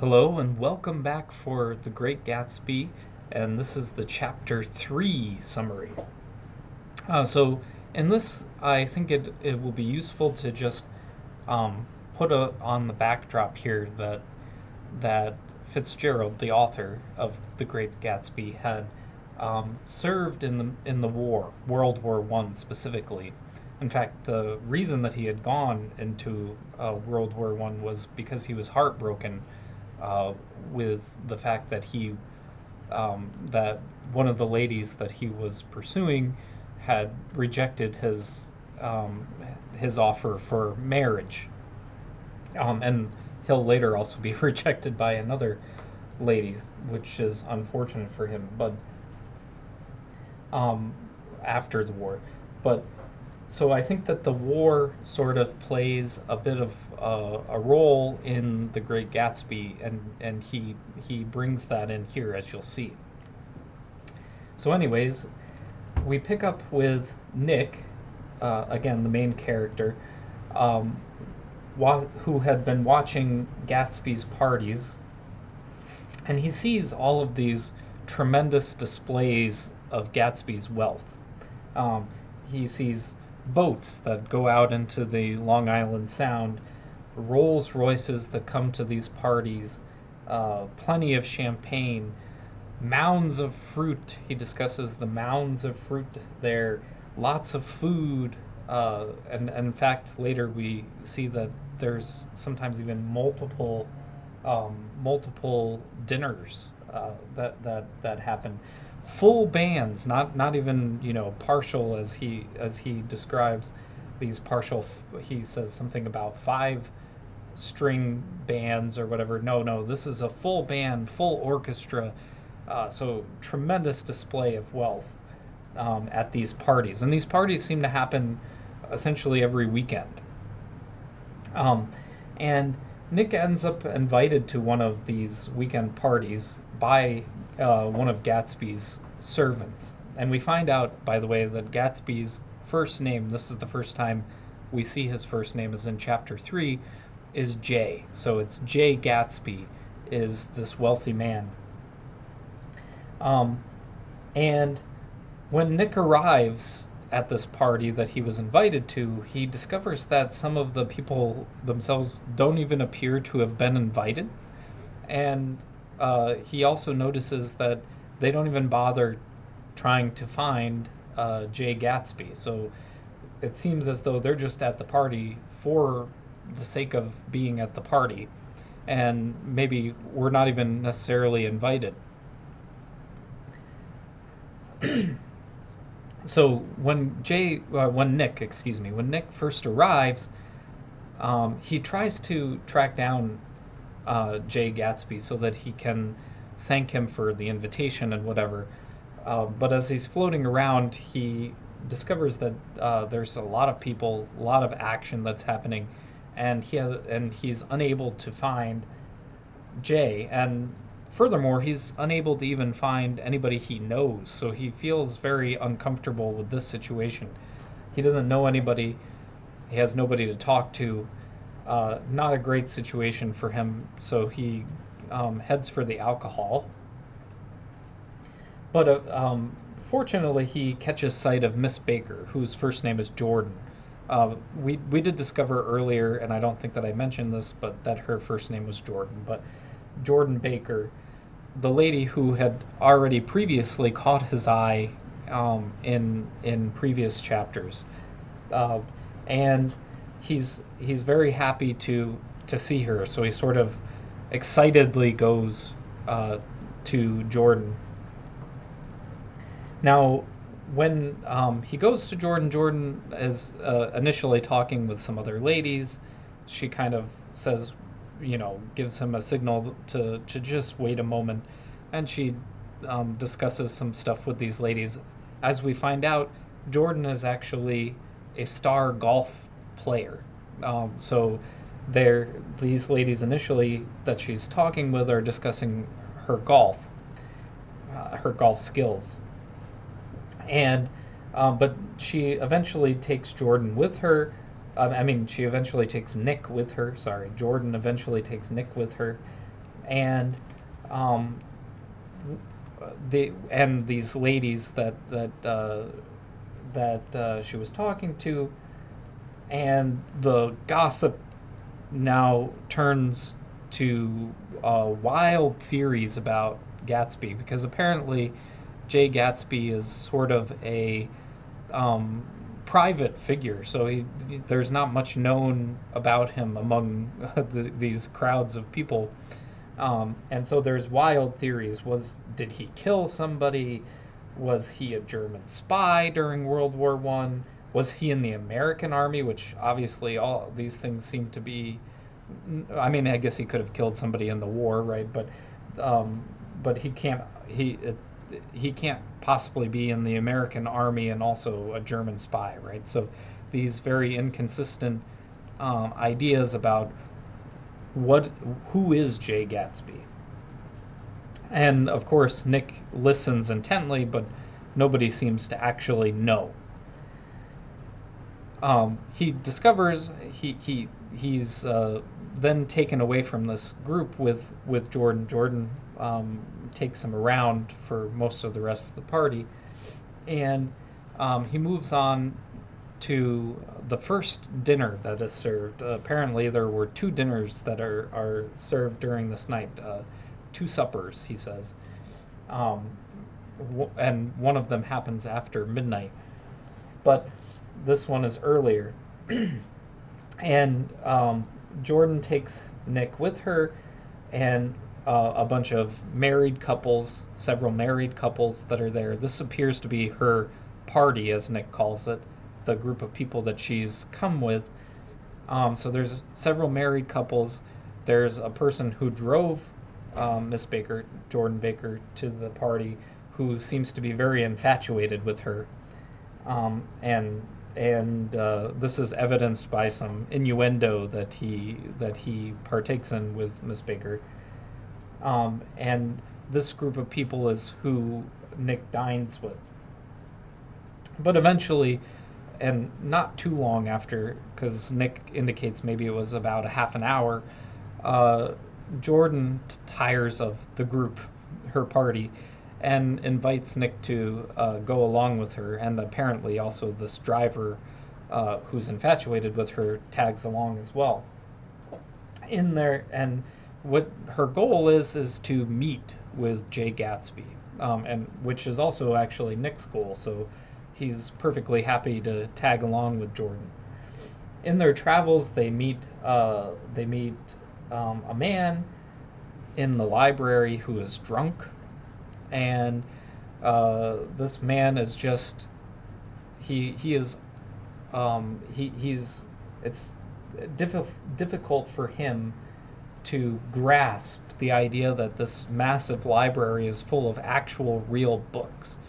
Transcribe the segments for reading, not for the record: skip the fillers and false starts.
Hello and welcome back for The Great Gatsby, and this is the Chapter 3 summary. So, in this, I think it will be useful to just um, on the backdrop here that Fitzgerald, the author of The Great Gatsby, had served in the war, World War I specifically. In fact, the reason that he had gone into World War I was because he was heartbroken uh, with the fact that one of the ladies that he was pursuing had rejected um, his offer for marriage, and he'll later also be rejected by another lady, which is unfortunate for him. But um, after the war, but so I think that the war sort of plays a bit of a role in The Great Gatsby, and he brings that in here, as you'll see. So, anyways, we pick up with Nick, again the main character, um, who had been watching Gatsby's parties, and he sees all of these tremendous displays of Gatsby's wealth. Um, he sees boats that go out into the Long Island Sound, Rolls Royces that come to these parties, plenty of champagne, mounds of fruit. He discusses the mounds of fruit there, lots of food, and in fact, later we see that there's sometimes even multiple dinners that happen. Full bands, not even partial, as he describes these partial. He says something about five string bands or whatever. No, this is a full band, full orchestra. So tremendous display of wealth at these parties, and these parties seem to happen essentially every weekend. Um, and Nick ends up invited to one of these weekend parties by one of Gatsby's servants. And we find out, by the way, that Gatsby's first name, this is the first time we see his first name, is in chapter 3, is Jay. So it's Jay Gatsby, is this wealthy man. Um, and when Nick arrives at this party that he was invited to, he discovers that some of the people themselves don't even appear to have been invited. And he also notices that they don't even bother trying to find Jay Gatsby. So it seems as though they're just at the party for the sake of being at the party, and maybe we're not even necessarily invited. So when Nick first arrives, he tries to track down Jay Gatsby so that he can thank him for the invitation and whatever. But as he's floating around, he discovers that there's a lot of people, a lot of action that's happening, and he's unable to find Jay. And furthermore, he's unable to even find anybody he knows, so he feels very uncomfortable with this situation. He doesn't know anybody, he has nobody to talk to. Not a great situation for him, so he heads for the alcohol. But fortunately, he catches sight of Miss Baker, whose first name is Jordan. We did discover earlier, and I don't think that I mentioned this, but that her first name was Jordan. But Jordan Baker, the lady who had already previously caught his eye in previous chapters, uh, and he's very happy to see her. So he sort of excitedly goes to Jordan. Now, when he goes to Jordan, Jordan is initially talking with some other ladies. She kind of says, gives him a signal to just wait a moment, and she discusses some stuff with these ladies. As we find out, Jordan is actually a star golf player. So these ladies initially that she's talking with are discussing her golf skills, and but she eventually takes Jordan with her. She eventually takes Nick with her. Sorry, Jordan eventually takes Nick with her, and um, these ladies that she was talking to, and the gossip now turns to wild theories about Gatsby, because apparently Jay Gatsby is sort of a um, private figure, so there's not much known about him among these crowds of people. And so there's wild theories. Did he kill somebody? Was he a German spy during World War One? Was he in the American army? Which obviously all these things seem to be. I mean, I guess he could have killed somebody in the war, right? Um, but he can't possibly be in the American army and also a German spy, right? So these very inconsistent ideas about what who is Jay Gatsby. And of course, Nick listens intently, but nobody seems to actually know. He discovers he's then taken away from this group with Jordan. Jordan takes him around for most of the rest of the party, and he moves on to the first dinner that is served. Apparently, there were two dinners that are served during this night, two suppers, he says, um, and one of them happens after midnight, but this one is earlier. And Jordan takes Nick with her, and a bunch of married couples, several married couples that are there. This appears to be her party, as Nick calls it, the group of people that she's come with. So there's several married couples. There's a person who drove Miss Baker, Jordan Baker, to the party, who seems to be very infatuated with her, and this is evidenced by some innuendo that he partakes in with Miss Baker. And this group of people is who Nick dines with. But eventually, and not too long after, because Nick indicates maybe it was about a half an hour, Jordan tires of the group, her party, and invites Nick to go along with her. And apparently also this driver who's infatuated with her tags along as well. In there, and what her goal is to meet with Jay Gatsby, and which is also actually Nick's goal. So he's perfectly happy to tag along with Jordan. In their travels, they meet a man in the library who is drunk, and this man is just he's it's difficult for him to grasp the idea that this massive library is full of actual real books.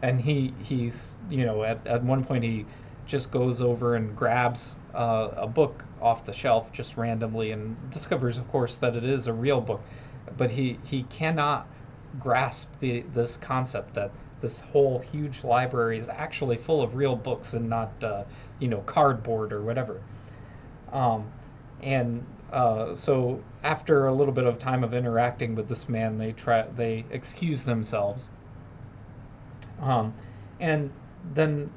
And he's at one point he just goes over and grabs a book off the shelf just randomly, and discovers, of course, that it is a real book. But he cannot grasp this concept that this whole huge library is actually full of real books and not cardboard or whatever. And so after a little bit of time of interacting with this man, they excuse themselves. And then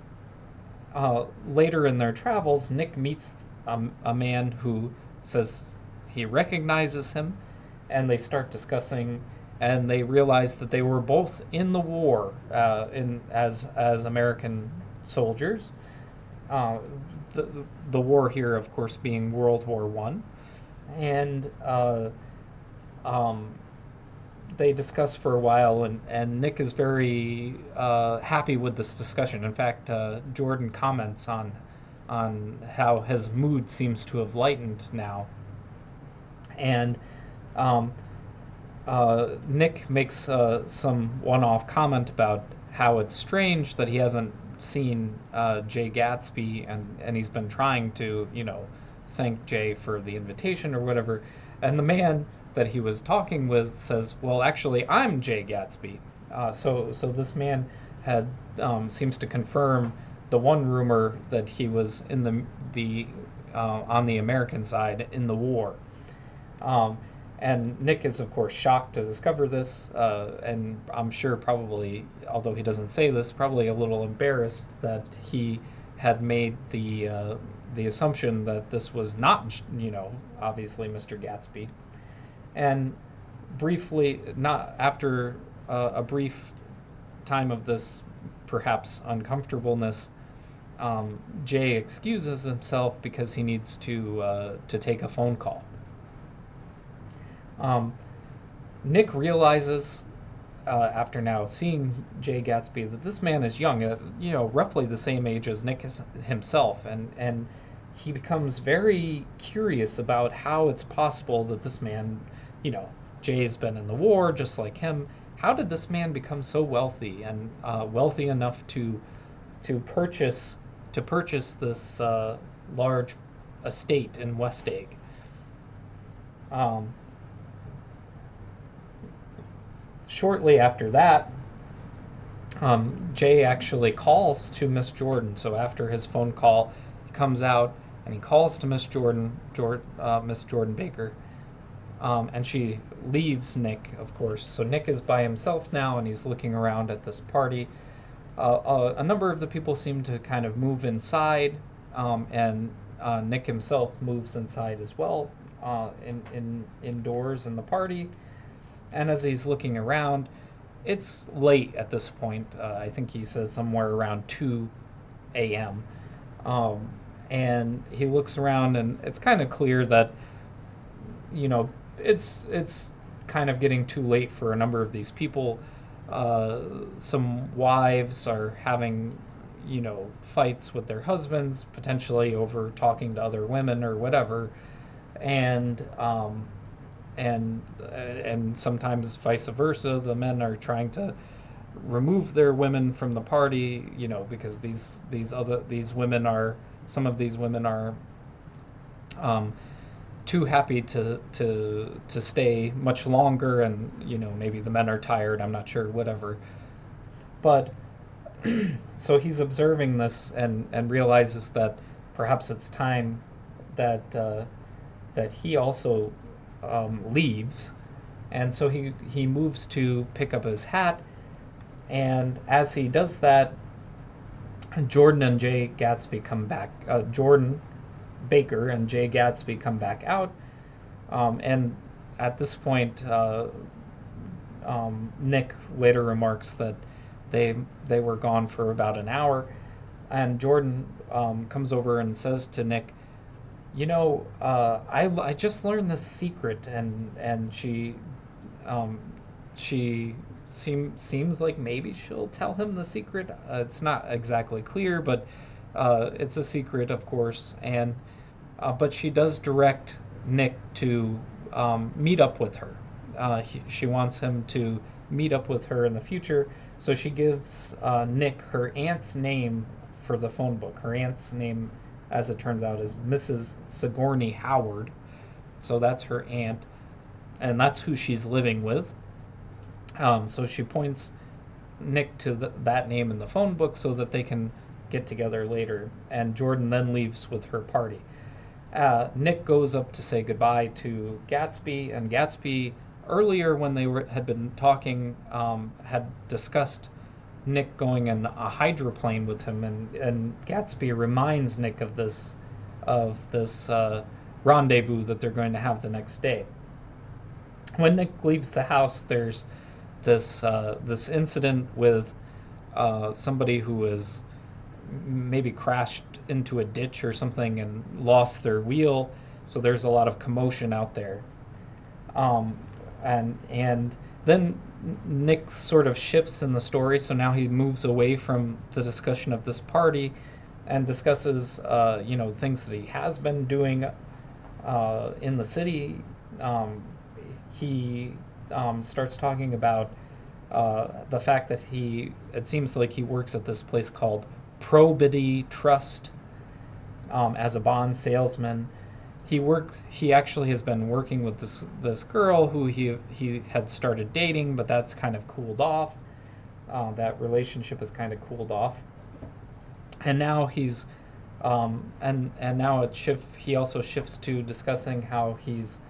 later in their travels, Nick meets a man who says he recognizes him, and they start discussing, and they realize that they were both in the war, as American soldiers. The war here, of course, being World War One, and they discuss for a while, and Nick is very happy with this discussion. In fact, Jordan comments on how his mood seems to have lightened now, and Nick makes some one-off comment about how it's strange that he hasn't seen Jay Gatsby, and he's been trying to thank Jay for the invitation or whatever, and the man that he was talking with says, well, actually, I'm Jay Gatsby. So this man had seems to confirm the one rumor that he was in the on the American side in the war. And Nick is, of course, shocked to discover this, and I'm sure probably, although he doesn't say this, probably a little embarrassed that he had made the assumption that this was not, obviously Mr. Gatsby. And briefly, not after a brief time of this perhaps uncomfortableness, Jay excuses himself because he needs to take a phone call. Um, Nick realizes after now seeing Jay Gatsby that this man is young, roughly the same age as Nick himself, and he becomes very curious about how it's possible that this man, Jay's been in the war just like him. How did this man become so wealthy and wealthy enough to purchase this large estate in West Egg? Um, Shortly after that, Jay actually calls to Miss Jordan. So after his phone call, he comes out and he calls to Miss Jordan Baker, and she leaves Nick, of course. So Nick is by himself now, and he's looking around at this party. A number of the people seem to kind of move inside, and Nick himself moves inside as well, indoors in the party. And as he's looking around, it's late at this point. I think he says somewhere around 2 a.m. And he looks around, and it's kind of clear that, it's kind of getting too late for a number of these people. Some wives are having, fights with their husbands, potentially over talking to other women or whatever. And and sometimes vice versa. The men are trying to remove their women from the party, because these women are some of these women are too happy to stay much longer, and maybe the men are tired. I'm not sure, whatever. But so he's observing this and realizes that perhaps it's time that that he also leaves, and so he moves to pick up his hat, and as he does that, Jordan and Jay Gatsby come back. Jordan Baker and Jay Gatsby come back out, and at this point, Nick later remarks that they were gone for about an hour, and Jordan comes over and says to Nick, I just learned this secret, and she seems like maybe she'll tell him the secret. It's not exactly clear, but it's a secret, of course, and but she does direct Nick to meet up with her. She wants him to meet up with her in the future, so she gives Nick her aunt's name for the phone book. Her aunt's name, as it turns out, is Mrs. Sigourney Howard. So that's her aunt, and that's who she's living with. So she points Nick to that name in the phone book so that they can get together later. And Jordan then leaves with her party. Nick goes up to say goodbye to Gatsby, and Gatsby, earlier when they had been talking, had discussed Nick going in a hydroplane with him, and Gatsby reminds Nick of this rendezvous that they're going to have the next day. When Nick leaves the house, there's this incident with somebody who is maybe crashed into a ditch or something and lost their wheel. So there's a lot of commotion out there, and then Nick sort of shifts in the story. So now he moves away from the discussion of this party and discusses things that he has been doing in the city. He starts talking about the fact that it seems like he works at this place called Probity Trust as a bond salesman. He actually has been working with this girl who he had started dating, but that's kind of cooled off. That relationship has kind of cooled off, and now he's and now he also shifts to discussing how he's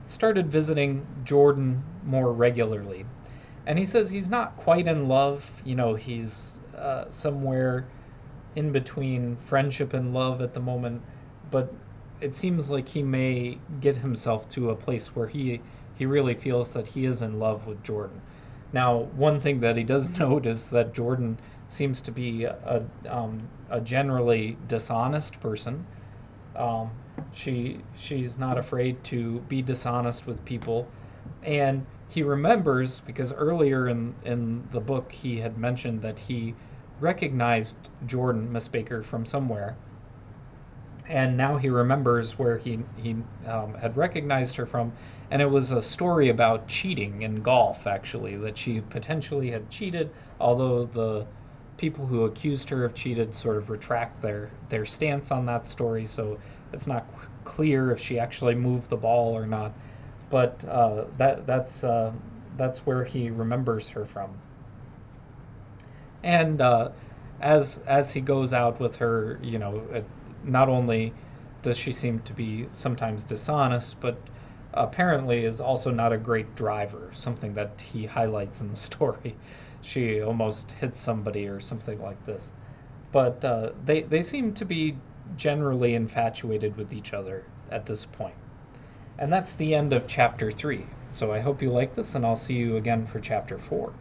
started visiting Jordan more regularly. And he says he's not quite in love. He's somewhere in between friendship and love at the moment, but it seems like he may get himself to a place where he really feels that he is in love with Jordan. Now, one thing that he does note is that Jordan seems to be a generally dishonest person. Um, she's not afraid to be dishonest with people, and he remembers because earlier in the book he had mentioned that he recognized Jordan, Miss Baker, from somewhere, and now he remembers where he had recognized her from, and it was a story about cheating in golf, actually, that she potentially had cheated, although the people who accused her of cheated sort of retract their stance on that story, so it's not clear if she actually moved the ball or not. But that's where he remembers her from. And as he goes out with her, not only does she seem to be sometimes dishonest, but apparently is also not a great driver, something that he highlights in the story. She almost hits somebody or something like this. But they seem to be generally infatuated with each other at this point. And that's the end of chapter 3. So I hope you like this, and I'll see you again for chapter 4.